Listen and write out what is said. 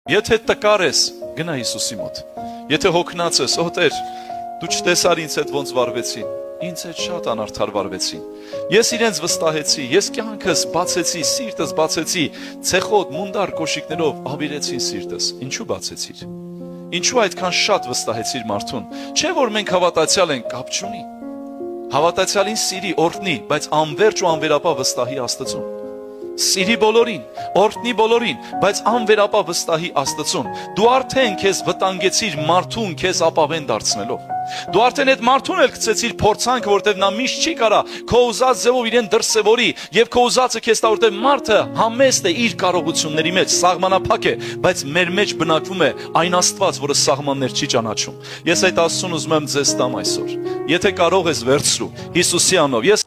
Եթե տկար ես, գնա Հիսուսի մոտ։ Եթե հոգնած ես, Տեր, դու չտեսար ինձ հետ ոնց վարվեցին, ինձ հետ շատ անարդար վարվեցին։ Ես իրենց վստահեցի, ես կյանքս բացեցի, սիրտս բացեցի, ցեխոտ, մունդար կոշիկներով աբիրեցին սիրտս։ Ինչու բացեցիր։ Ինչու այդքան շատ վստահեցիր մարդուն։ Չէ որ մենք հավատացյալ ենք, կապ չունի։ Հավատացյալին սիրի, օրհնի, բայց անverջ ու անվերապահ վստահի Աստծուն։ Սիրի բոլորին, օրհնի բոլորին, բայց անվերապահ վստահի Աստծուն։ Դու արդեն քեզ վտանգեցիր մարդուն քեզ ապավեն դարձնելով։ Դու արդեն այդ մարդուն էլ գցեցիր փորձանք, որտեղ նա միշտ չի կարա քո ուզած ձևով իրեն դրսևորի, եւ քո ուզածը քեզ տա, որտեղ մարդը համեստ է իր կարողությունների մեջ, սահմանափակ է, բայց մեր մեջ բնակվում է այն Աստված, որը սահմաններ չի ճանաչում։ Ես այդ Աստծուն ուզում եմ ձեզ տամ այսօր։ Եթե կարող ես վերցրու Հիսուսի անունով, ես